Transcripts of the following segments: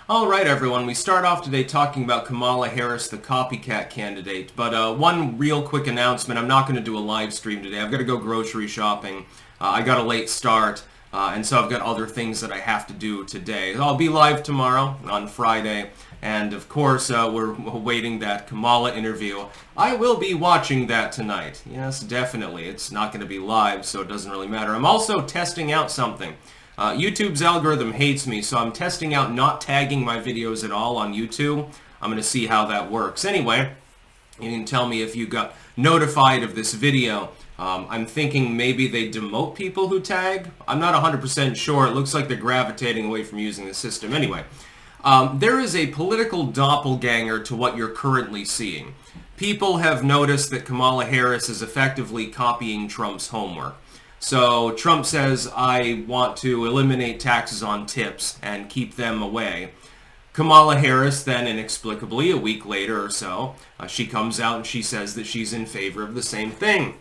All right, everyone. We start off today talking about Kamala Harris, the copycat candidate. But one real quick announcement. I'm not going to do a live stream today. I've got to go grocery shopping. I got a late start, and so I've got other things that I have to do today. I'll be live tomorrow on Friday. And, of course, we're awaiting that Kamala interview. I will be watching that tonight. Yes, definitely. It's not going to be live, so it doesn't really matter. I'm also testing out something. YouTube's algorithm hates me, so I'm testing out not tagging my videos at all on YouTube. I'm going to see how that works. Anyway, you can tell me if you got notified of this video. I'm thinking maybe they demote people who tag. I'm not 100% sure. It looks like they're gravitating away from using the system. Anyway, there is a political doppelganger to what you're currently seeing. People have noticed that Kamala Harris is effectively copying Trump's homework. So Trump says, I want to eliminate taxes on tips and keep them away. Kamala Harris then, inexplicably, a week later or so, she comes out and she says that she's in favor of the same thing.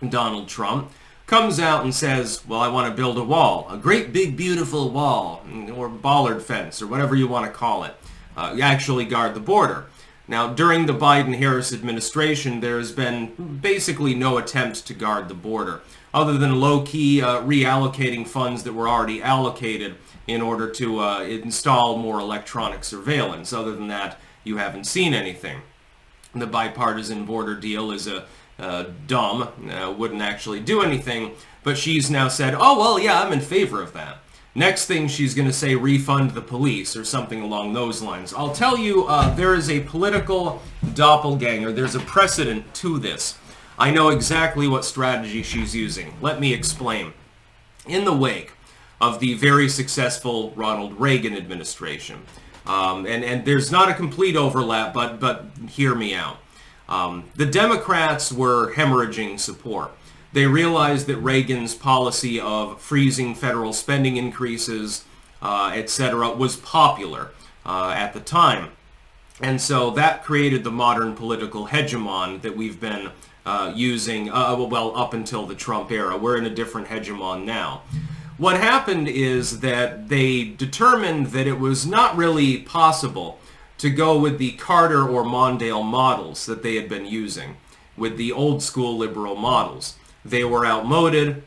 Donald Trump comes out and says, well, I want to build a wall, a great big beautiful wall, or bollard fence, or whatever you want to call it, actually guard the border. Now, during the Biden-Harris administration, there has been basically no attempt to guard the border, other than low-key reallocating funds that were already allocated in order to install more electronic surveillance. Other than that, you haven't seen anything. The bipartisan border deal is dumb, wouldn't actually do anything, but she's now said, oh, well, yeah, I'm in favor of that. Next thing she's going to say, refund the police or something along those lines. I'll tell you, there is a political doppelganger. There's a precedent to this. I know exactly what strategy she's using. Let me explain. In the wake of the very successful Ronald Reagan administration, and there's not a complete overlap, but hear me out. The Democrats were hemorrhaging support. They realized that Reagan's policy of freezing federal spending increases, etc., was popular at the time. And so that created the modern political hegemon that we've been using, well, up until the Trump era. We're in a different hegemon now. What happened is that they determined that it was not really possible to go with the Carter or Mondale models that they had been using, with the old school liberal models. They were outmoded,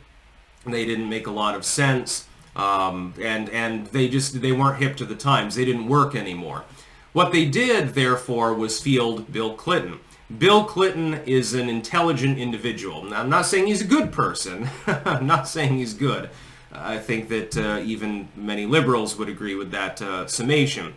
they didn't make a lot of sense, and they weren't hip to the times. They didn't work anymore. What they did, therefore, was field Bill Clinton. Bill Clinton is an intelligent individual. Now, I'm not saying he's a good person. I'm not saying he's good. I think that even many liberals would agree with that summation.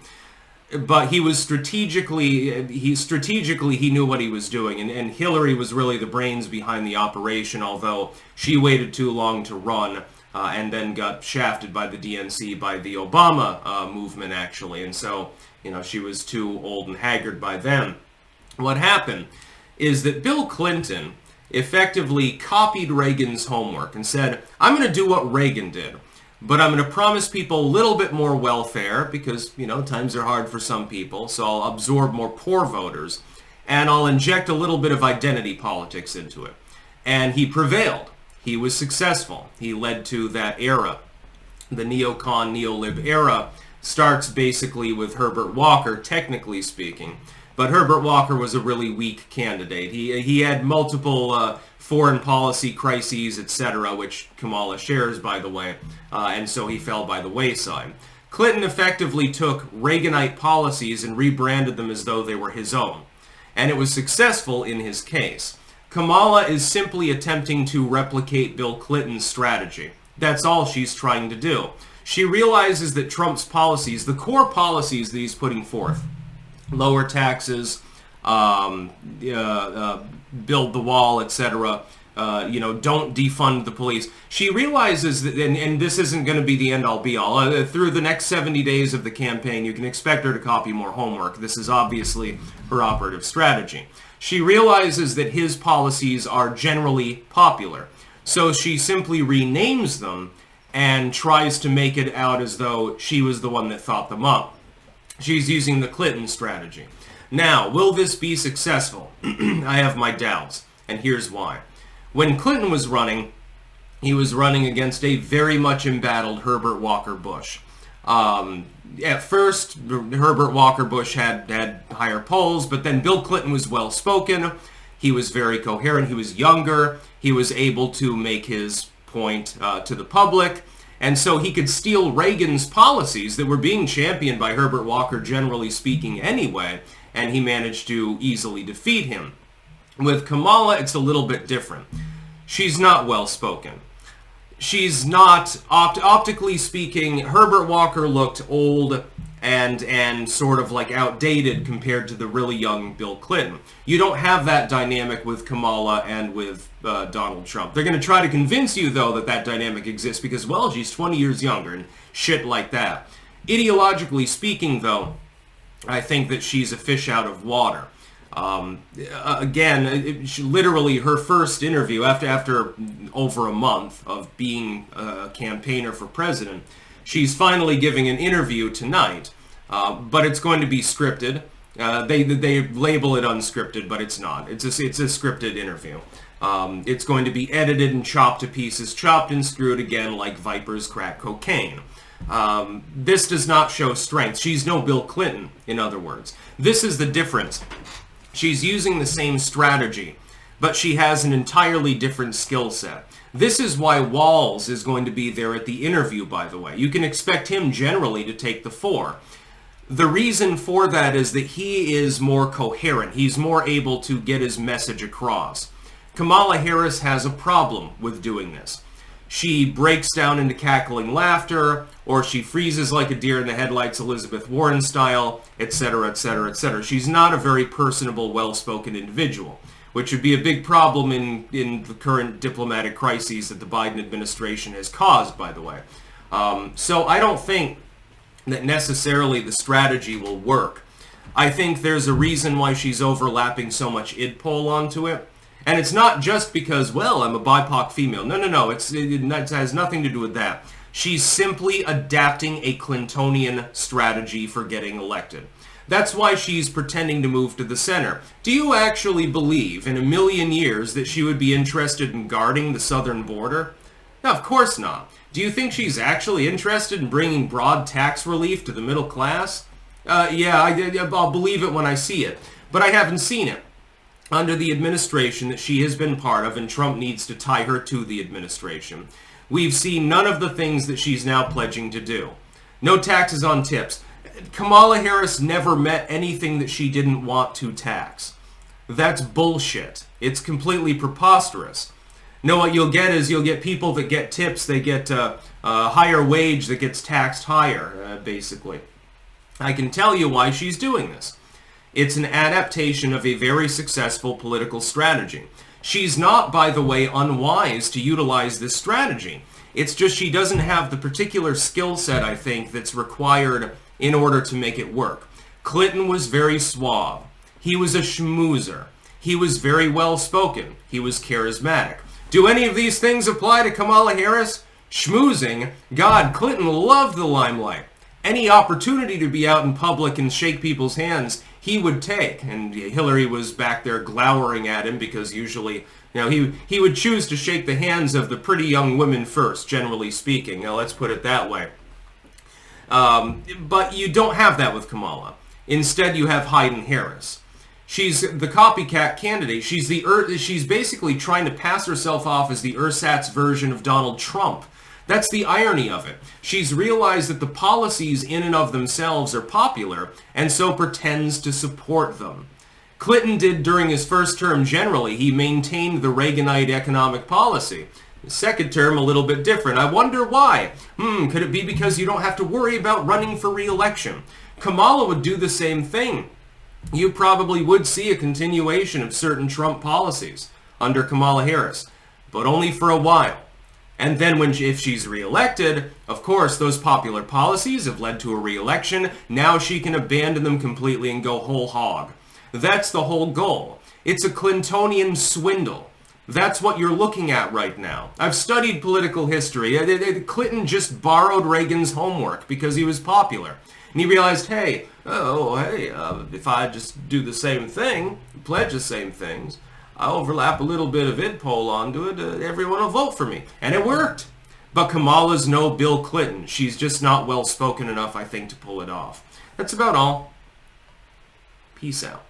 But he was strategically, he knew what he was doing, and Hillary was really the brains behind the operation, although she waited too long to run and then got shafted by the DNC, by the Obama movement, actually, and so, she was too old and haggard by then. What happened is that Bill Clinton effectively copied Reagan's homework and said, I'm going to do what Reagan did. But I'm going to promise people a little bit more welfare because, times are hard for some people, so I'll absorb more poor voters, and I'll inject a little bit of identity politics into it. And he prevailed. He was successful. He led to that era. The neocon, neolib era starts basically with Herbert Walker, technically speaking. But Herbert Walker was a really weak candidate. He had multiple foreign policy crises, etc., which Kamala shares, by the way, and so he fell by the wayside. Clinton effectively took Reaganite policies and rebranded them as though they were his own, and it was successful in his case. Kamala is simply attempting to replicate Bill Clinton's strategy. That's all she's trying to do. She realizes that Trump's policies, the core policies that he's putting forth, lower taxes, build the wall, etc., don't defund the police. She realizes that, and this isn't going to be the end-all be-all, through the next 70 days of the campaign, you can expect her to copy more homework. This is obviously her operative strategy. She realizes that his policies are generally popular, so she simply renames them and tries to make it out as though she was the one that thought them up. She's using the Clinton strategy. Now, will this be successful? I have my doubts, and here's why. When Clinton was running, he was running against a very much embattled Herbert Walker Bush. at first, Herbert Walker Bush had higher polls, but then Bill Clinton was well-spoken. He was very coherent. He was younger. He was able to make his point to the public. And so he could steal Reagan's policies that were being championed by Herbert Walker, generally speaking, anyway, and he managed to easily defeat him. With Kamala, it's a little bit different. She's not well-spoken. She's not, optically speaking, Herbert Walker looked old and sort of like outdated compared to the really young Bill Clinton. You don't have that dynamic with Kamala and with Donald Trump. They're going to try to convince you, though, that that dynamic exists because, well, she's 20 years younger and shit like that. Ideologically speaking, though, I think that she's a fish out of water. Again, literally her first interview after over a month of being a campaigner for president, she's finally giving an interview tonight, but it's going to be scripted. They label it unscripted, but it's not. It's a scripted interview. It's going to be edited and chopped to pieces, chopped and screwed again like vipers crack cocaine. This does not show strength. She's no Bill Clinton, in other words. This is the difference. She's using the same strategy, but she has an entirely different skill set. This is why Walz is going to be there at the interview, by the way. You can expect him generally to take the fore. The reason for that is that he is more coherent. He's more able to get his message across. Kamala Harris has a problem with doing this. She breaks down into cackling laughter, or she freezes like a deer in the headlights, Elizabeth Warren style, etc., etc., etc. She's not a very personable, well-spoken individual, which would be a big problem in the current diplomatic crises that the Biden administration has caused, by the way. So I don't think that necessarily the strategy will work. I think there's a reason why she's overlapping so much id poll onto it. And it's not just because, well, I'm a BIPOC female. No. It has nothing to do with that. She's simply adapting a Clintonian strategy for getting elected. That's why she's pretending to move to the center. Do you actually believe in a million years that she would be interested in guarding the southern border? No, of course not. Do you think she's actually interested in bringing broad tax relief to the middle class? Yeah, I'll believe it when I see it. But I haven't seen it under the administration that she has been part of, and Trump needs to tie her to the administration. We've seen none of the things that she's now pledging to do. No taxes on tips. Kamala Harris never met anything that she didn't want to tax. That's bullshit. It's completely preposterous. No, what you'll get is you'll get people that get tips, they get a higher wage that gets taxed higher, basically. I can tell you why she's doing this. It's an adaptation of a very successful political strategy. She's not, by the way, unwise to utilize this strategy. It's just she doesn't have the particular skill set, I think, that's required in order to make it work. Clinton was very suave. He was a schmoozer. He was very well-spoken. He was charismatic. Do any of these things apply to Kamala Harris? Schmoozing? God, Clinton loved the limelight. Any opportunity to be out in public and shake people's hands, he would take. And Hillary was back there glowering at him because usually, he would choose to shake the hands of the pretty young women first, generally speaking. Now, let's put it that way. But you don't have that with Kamala. Instead, you have Hayden Harris. She's the copycat candidate. She's basically trying to pass herself off as the ersatz version of Donald Trump. That's the irony of it. She's realized that the policies in and of themselves are popular, and so pretends to support them. Clinton did during his first term generally. He maintained the Reaganite economic policy. The second term, a little bit different. I wonder why. Could it be because you don't have to worry about running for re-election? Kamala would do the same thing. You probably would see a continuation of certain Trump policies under Kamala Harris, but only for a while. And then if she's reelected, of course, those popular policies have led to a reelection. Now she can abandon them completely and go whole hog. That's the whole goal. It's a Clintonian swindle. That's what you're looking at right now. I've studied political history. Clinton just borrowed Reagan's homework because he was popular. And he realized, if I just do the same thing, pledge the same things, I overlap a little bit of id poll onto it, everyone will vote for me. And it worked. But Kamala's no Bill Clinton. She's just not well spoken enough, I think, to pull it off. That's about all. Peace out.